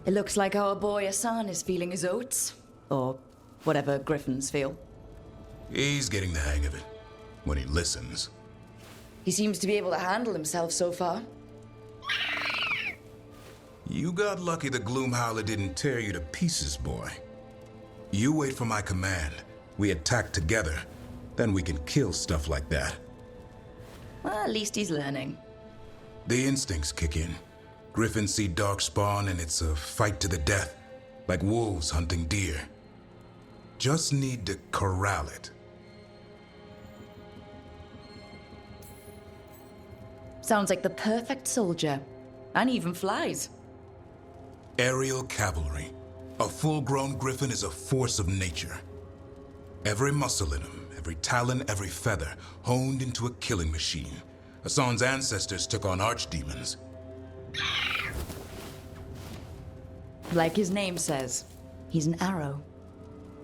It looks like our boy Hassan is feeling his oats. Or whatever griffins feel. He's getting the hang of it. When he listens. He seems to be able to handle himself so far. You got lucky the Gloomhowler didn't tear you to pieces, boy. You wait for my command. We attack together. Then we can kill stuff like that. Well, at least he's learning. The instincts kick in. Griffins see darkspawn and it's a fight to the death. Like wolves hunting deer. Just need to corral it. Sounds like the perfect soldier. And even flies. Aerial cavalry. A full-grown griffin is a force of nature. Every muscle in him, every talon, every feather, honed into a killing machine. Hassan's ancestors took on archdemons. Like his name says, he's an arrow.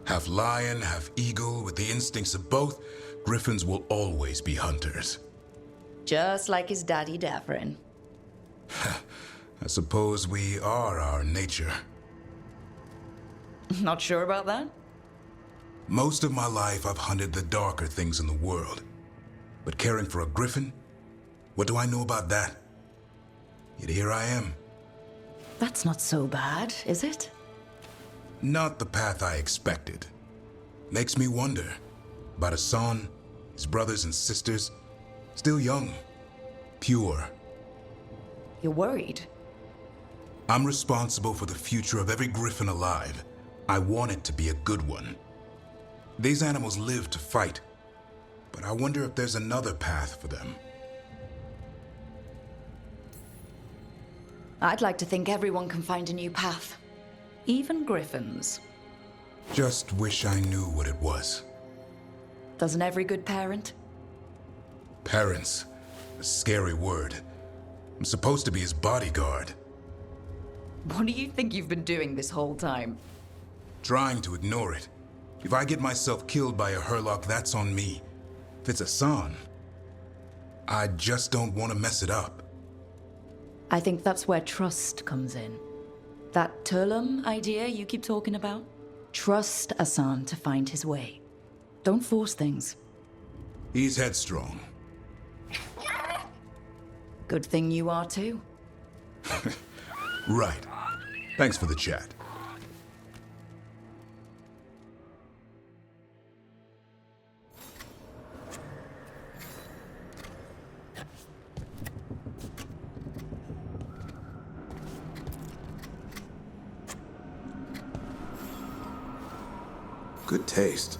Half lion, half eagle, with the instincts of both, griffins will always be hunters. Just like his daddy Davrin. I suppose we are our nature. Not sure about that? Most of my life I've hunted the darker things in the world. But caring for a griffin? What do I know about that? Yet here I am. That's not so bad, is it? Not the path I expected. Makes me wonder about Hassan, his brothers and sisters, still young, pure. You're worried? I'm responsible for the future of every griffin alive. I want it to be a good one. These animals live to fight, but I wonder if there's another path for them. I'd like to think everyone can find a new path. Even griffins. Just wish I knew what it was. Doesn't every good parent? Parents. A scary word. I'm supposed to be his bodyguard. What do you think you've been doing this whole time? Trying to ignore it. If I get myself killed by a Hurlock, that's on me. If it's Hassan, I just don't want to mess it up. I think that's where trust comes in. That Turlum idea you keep talking about? Trust Hassan to find his way. Don't force things. He's headstrong. Good thing you are too. Right. Thanks for the chat. Good taste.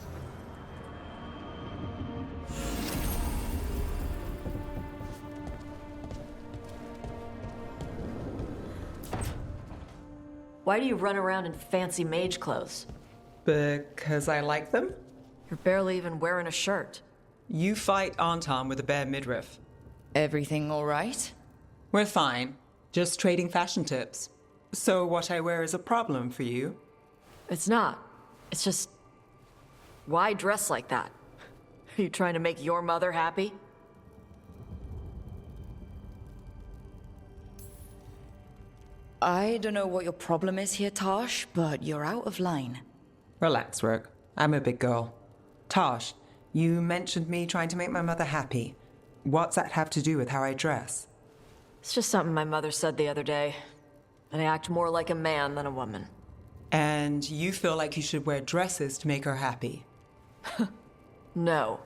Why do you run around in fancy mage clothes? Because I like them? You're barely even wearing a shirt. You fight Anton with a bare midriff. Everything all right? We're fine. Just trading fashion tips. So what I wear is a problem for you? It's not. It's just... Why dress like that? Are you trying to make your mother happy? I don't know what your problem is here, Tosh, but you're out of line. Relax, Rook. I'm a big girl. Tosh, you mentioned me trying to make my mother happy. What's that have to do with how I dress? It's just something my mother said the other day. And I act more like a man than a woman. And you feel like you should wear dresses to make her happy? No.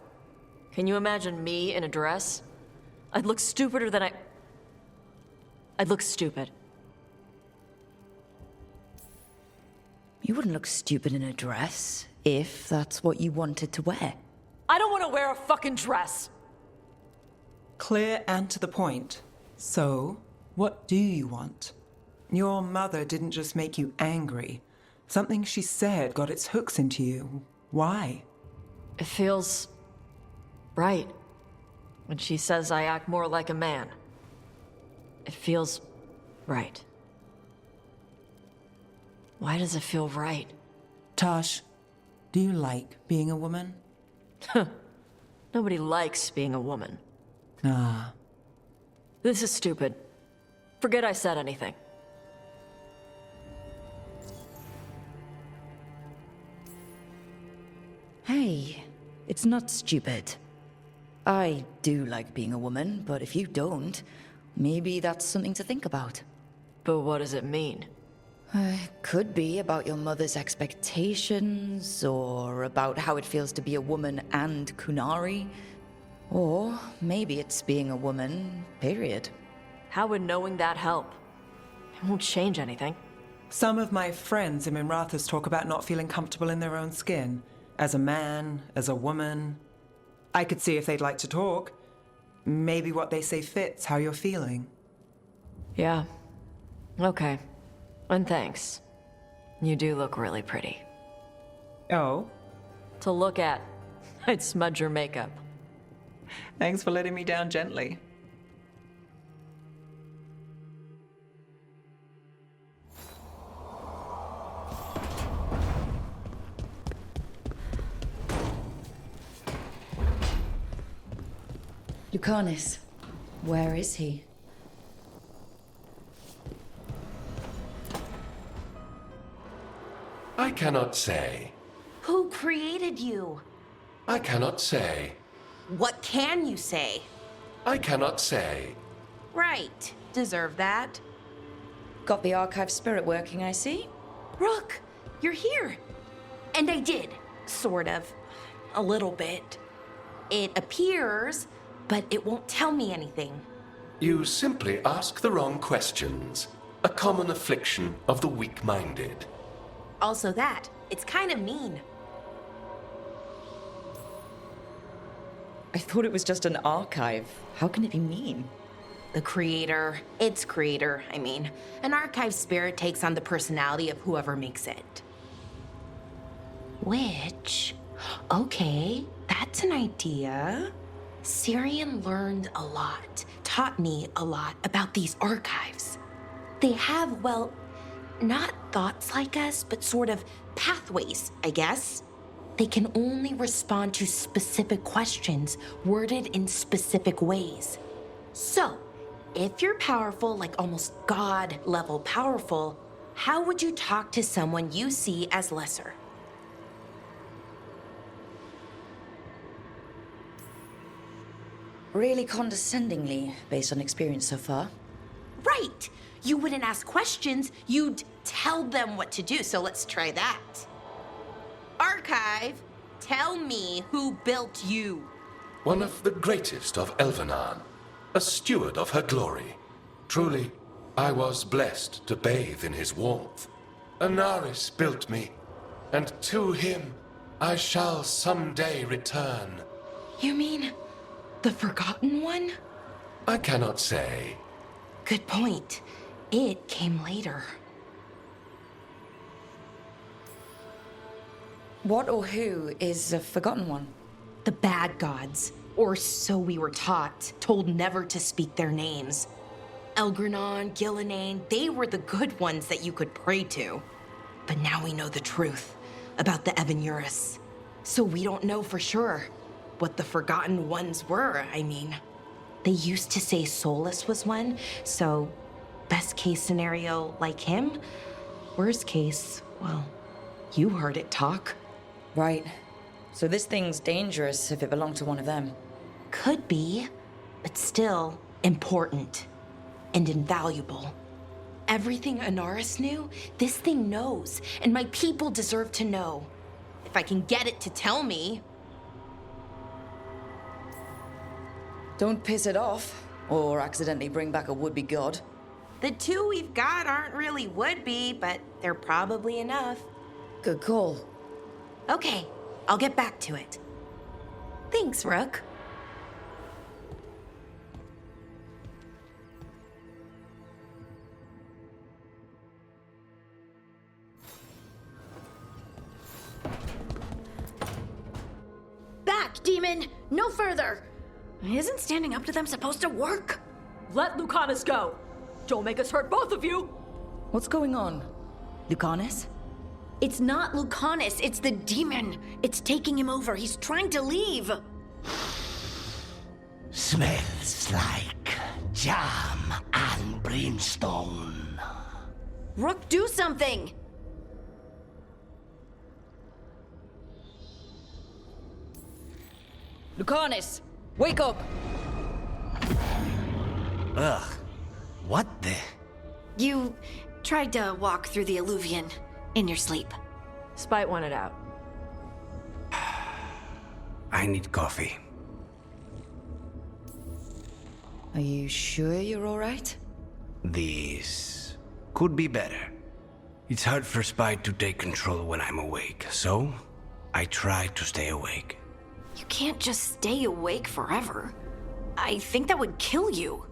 Can you imagine me in a dress? I'd look stupider than I'd look stupid. You wouldn't look stupid in a dress, if that's what you wanted to wear. I don't want to wear a fucking dress! Clear and to the point. So, what do you want? Your mother didn't just make you angry. Something she said got its hooks into you. Why? It feels... right. When she says I act more like a man. It feels... right. Why does it feel right? Tosh, do you like being a woman? Nobody likes being a woman. Ah. This is stupid. Forget I said anything. Hey, it's not stupid. I do like being a woman, but if you don't, maybe that's something to think about. But what does it mean? It could be about your mother's expectations, or about how it feels to be a woman and Kunari. Or maybe it's being a woman, period. How would knowing that help? It won't change anything. Some of my friends in Minrathous talk about not feeling comfortable in their own skin. As a man, as a woman. I could see if they'd like to talk. Maybe what they say fits how you're feeling. Yeah. Okay. And thanks. You do look really pretty. Oh? To look at, I'd smudge your makeup. Thanks for letting me down gently. Lucanus, where is he? I cannot say. Who created you? I cannot say. What can you say? I cannot say. Right. Deserve that. Got the archive spirit working, I see. Rook, you're here. And I did. Sort of. A little bit. It appears, but it won't tell me anything. You simply ask the wrong questions. A common affliction of the weak-minded. Also that, it's kind of mean. I thought it was just an archive. How can it be mean? The creator, its creator, I mean. An archive spirit takes on the personality of whoever makes it. Which, okay, that's an idea. Syrian learned a lot, taught me a lot about these archives. They have, well, not thoughts like us, but sort of pathways, I guess. They can only respond to specific questions worded in specific ways. So, if you're powerful, like almost God-level powerful, how would you talk to someone you see as lesser? Really condescendingly, based on experience so far. Right! You wouldn't ask questions, you'd tell them what to do, so let's try that. Archive, tell me who built you. One of the greatest of Elvenan. A steward of her glory. Truly, I was blessed to bathe in his warmth. Anaris built me, and to him I shall someday return. You mean the Forgotten One? I cannot say. Good point. It came later. What or who is the Forgotten One? The bad gods, or so we were taught, told never to speak their names. Elgranon, Gillinane, they were the good ones that you could pray to. But now we know the truth about the Evanurus. So we don't know for sure what the Forgotten Ones were, I mean. They used to say Solus was one, so best case scenario, like him. Worst case, well, you heard it talk. Right. So this thing's dangerous if it belonged to one of them. Could be, but still important and invaluable. Everything Anaris knew, this thing knows, and my people deserve to know. If I can get it to tell me. Don't piss it off, or accidentally bring back a would-be god. The two we've got aren't really would-be, but they're probably enough. Good call. Okay, I'll get back to it. Thanks, Rook. Back, demon! No further! Isn't standing up to them supposed to work? Let Lucanus go! Don't make us hurt both of you! What's going on? Lucanus? It's not Lucanus, it's the demon. It's taking him over. He's trying to leave. Smells like jam and brimstone. Rook, do something! Lucanis, wake up! Ugh. What the? You tried to walk through the Alluvion in your sleep. Spite wanted out. I need coffee. Are you sure you're alright? This could be better. It's hard for Spite to take control when I'm awake, so I try to stay awake. You can't just stay awake forever. I think that would kill you.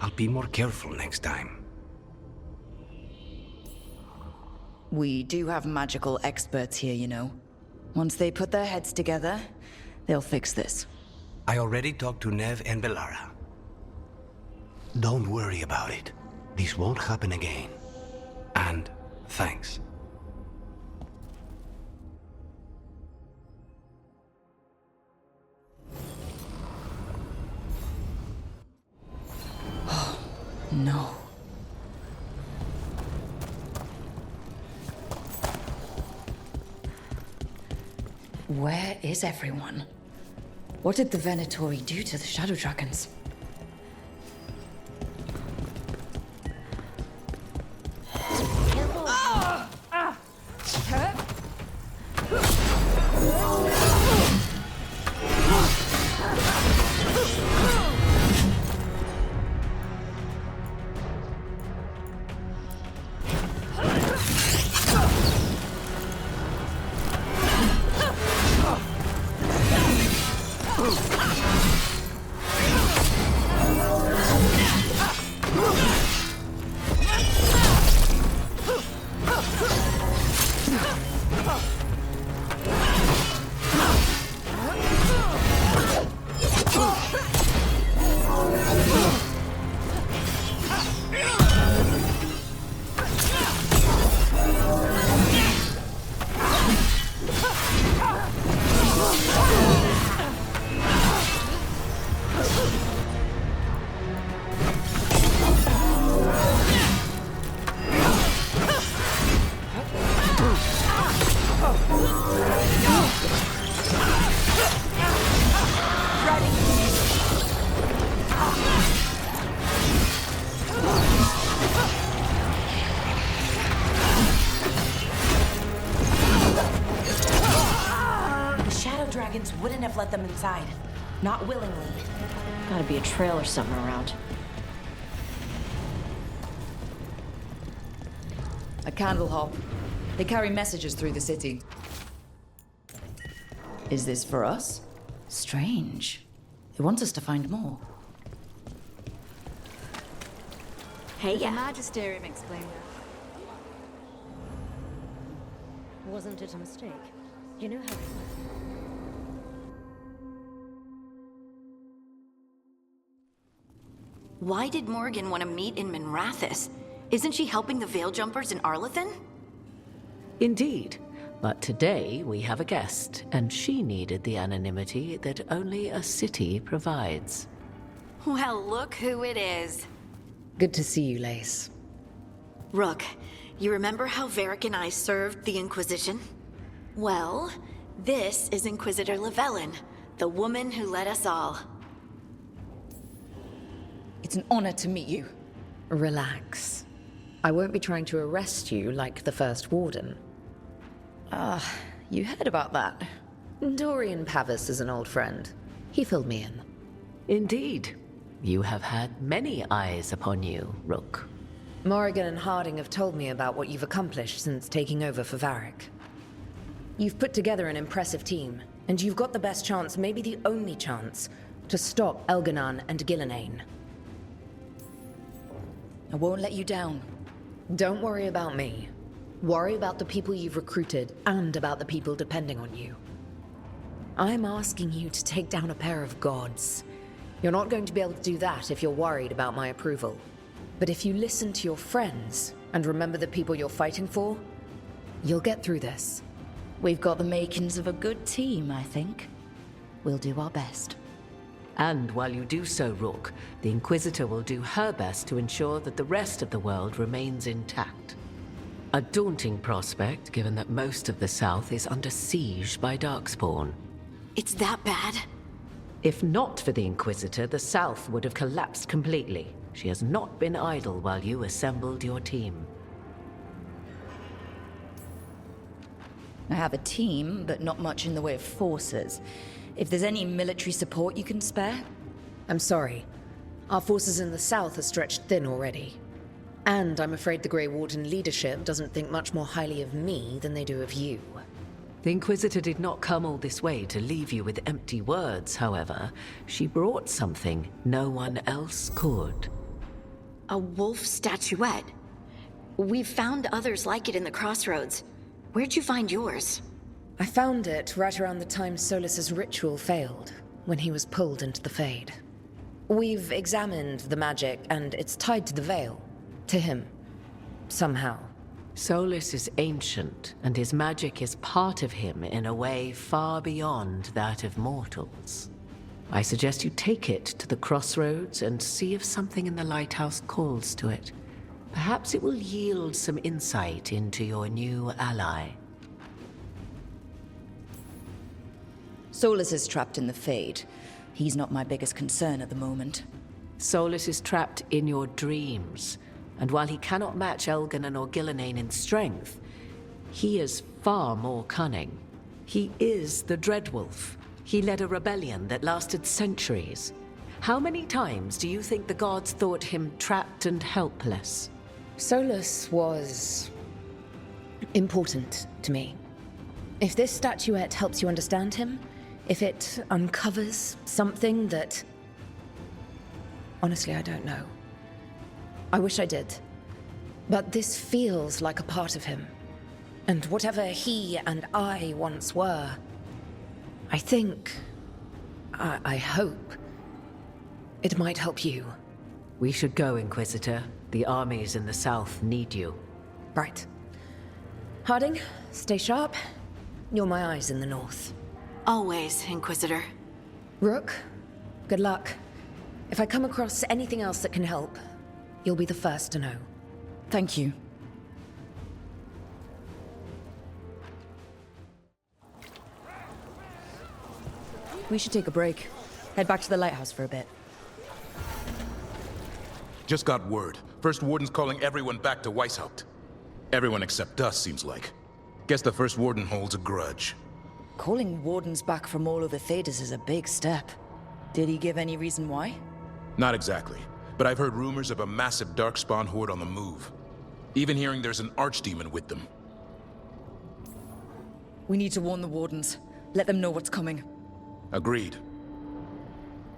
I'll be more careful next time. We do have magical experts here, you know. Once they put their heads together, they'll fix this. I already talked to Nev and Bellara. Don't worry about it. This won't happen again. And thanks. No. Where is everyone? What did the Venatori do to the Shadow Dragons? Wouldn't have let them inside. Not willingly. Gotta be a trail or something around. A candle hop. They carry messages through the city. Is this for us? Strange. They want us to find more. Hey, The Magisterium explained that. Wasn't it a mistake? You know how... Why did Morgan want to meet in Minrathous? Isn't she helping the Veil Jumpers in Arlathan? Indeed. But today we have a guest, and she needed the anonymity that only a city provides. Well, look who it is. Good to see you, Lace. Rook, you remember how Varric and I served the Inquisition? Well, this is Inquisitor Llewellyn, the woman who led us all. It's an honor to meet you. Relax. I won't be trying to arrest you like the first warden. You heard about that? Dorian Pavis is an old friend. He filled me in. Indeed. You have had many eyes upon you, Rook. Morrigan and Harding have told me about what you've accomplished since taking over for Varric. You've put together an impressive team, and you've got the best chance, maybe the only chance, to stop Elganon and Gillenane. I won't let you down. Don't worry about me. Worry about the people you've recruited, and about the people depending on you. I'm asking you to take down a pair of gods. You're not going to be able to do that if you're worried about my approval. But if you listen to your friends, and remember the people you're fighting for, you'll get through this. We've got the makings of a good team, I think. We'll do our best. And while you do so, Rook, the Inquisitor will do her best to ensure that the rest of the world remains intact. A daunting prospect, given that most of the South is under siege by Darkspawn. It's that bad? If not for the Inquisitor, the South would have collapsed completely. She has not been idle while you assembled your team. I have a team, but not much in the way of forces. If there's any military support you can spare? I'm sorry. Our forces in the south are stretched thin already. And I'm afraid the Grey Warden leadership doesn't think much more highly of me than they do of you. The Inquisitor did not come all this way to leave you with empty words, however. She brought something no one else could. A wolf statuette? We've found others like it in the crossroads. Where'd you find yours? I found it right around the time Solus's ritual failed, when he was pulled into the Fade. We've examined the magic, and it's tied to the Veil. To him. Somehow. Solus is ancient, and his magic is part of him in a way far beyond that of mortals. I suggest you take it to the crossroads and see if something in the lighthouse calls to it. Perhaps it will yield some insight into your new ally. Solus is trapped in the Fade. He's not my biggest concern at the moment. Solus is trapped in your dreams, and while he cannot match Elganon or Gillenane in strength, he is far more cunning. He is the Dreadwolf. He led a rebellion that lasted centuries. How many times do you think the gods thought him trapped and helpless? Solus was important to me. If this statuette helps you understand him, if it uncovers something that... Honestly, I don't know. I wish I did. But this feels like a part of him. And whatever he and I once were, I think... I hope... it might help you. We should go, Inquisitor. The armies in the south need you. Right. Harding, stay sharp. You're my eyes in the north. Always, Inquisitor. Rook, good luck. If I come across anything else that can help, you'll be the first to know. Thank you. We should take a break. Head back to the lighthouse for a bit. Just got word. First Warden's calling everyone back to Weishaupt. Everyone except us, seems like. Guess the First Warden holds a grudge. Calling wardens back from all over Thedas is a big step. Did he give any reason why? Not exactly, but I've heard rumors of a massive Darkspawn horde on the move. Even hearing there's an archdemon with them. We need to warn the wardens. Let them know what's coming. Agreed.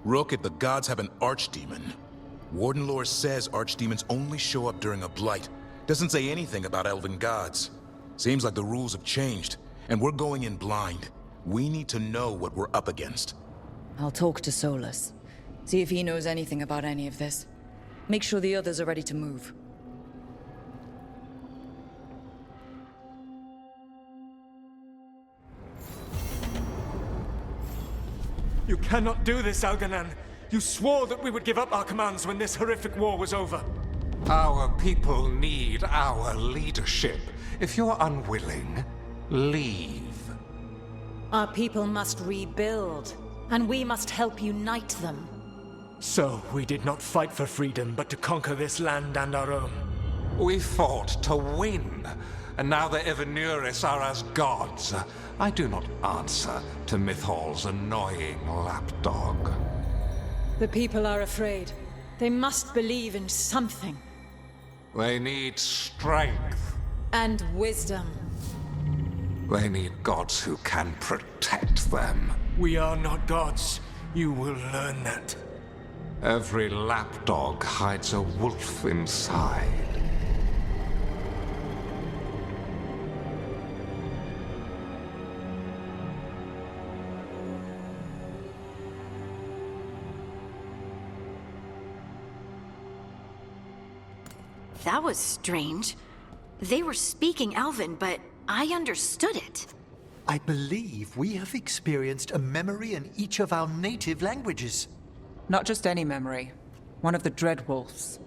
Rook, if the gods have an archdemon, Warden lore says archdemons only show up during a blight. Doesn't say anything about elven gods. Seems like the rules have changed, and we're going in blind. We need to know what we're up against. I'll talk to Solus. See if he knows anything about any of this. Make sure the others are ready to move. You cannot do this, Elganon. You swore that we would give up our commands when this horrific war was over. Our people need our leadership. If you're unwilling, leave. Our people must rebuild, and we must help unite them. So, we did not fight for freedom, but to conquer this land and our own. We fought to win, and now the Evanuris are as gods. I do not answer to Mythal's annoying lapdog. The people are afraid. They must believe in something. They need strength. And wisdom. They need gods who can protect them. We are not gods. You will learn that. Every lapdog hides a wolf inside. That was strange. They were speaking Elven, but I understood it. I believe we have experienced a memory in each of our native languages. Not just any memory. One of the Dreadwolves.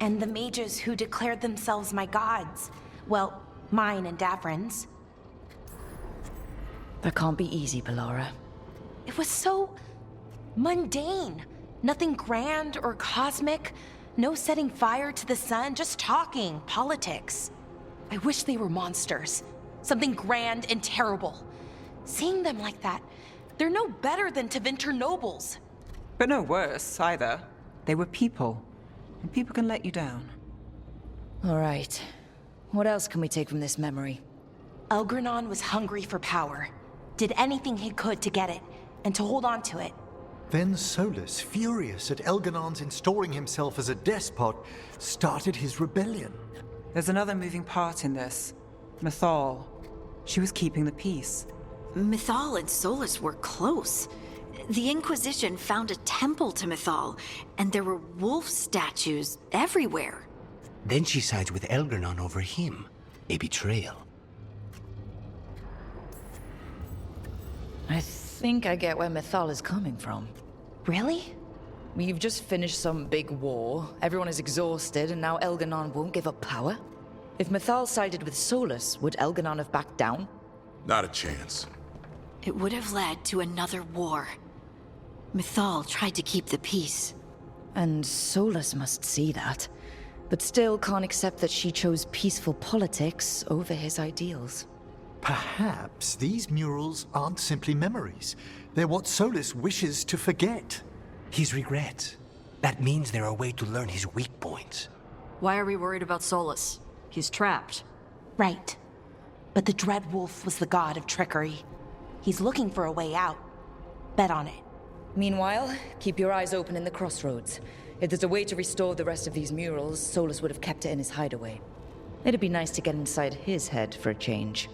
And the mages who declared themselves my gods. Well, mine and Davrin's. That can't be easy, Bellara. It was so Mundane. Nothing grand or cosmic. No setting fire to the sun, just talking, politics. I wish they were monsters. Something grand and terrible. Seeing them like that, they're no better than Tevinter nobles. But no worse, either. They were people. And people can let you down. All right. What else can we take from this memory? Elgranon was hungry for power. Did anything he could to get it, and to hold on to it. Then Solus, furious at Elganon's installing himself as a despot, started his rebellion. There's another moving part in this. Mythal. She was keeping the peace. Mythal and Solus were close. The Inquisition found a temple to Mythal, and there were wolf statues everywhere. Then she sides with Elgranon over him. A betrayal. I think I get where Mythal is coming from. Really? You've just finished some big war, everyone is exhausted, and now Elganon won't give up power? If Mythal sided with Solus, would Elganon have backed down? Not a chance. It would have led to another war. Mythal tried to keep the peace. And Solus must see that, but still can't accept that she chose peaceful politics over his ideals. Perhaps these murals aren't simply memories. They're what Solus wishes to forget. His regrets. That means they're a way to learn his weak points. Why are we worried about Solus? He's trapped. Right. But the Dread Wolf was the god of trickery. He's looking for a way out. Bet on it. Meanwhile, keep your eyes open in the crossroads. If there's a way to restore the rest of these murals, Solus would have kept it in his hideaway. It'd be nice to get inside his head for a change.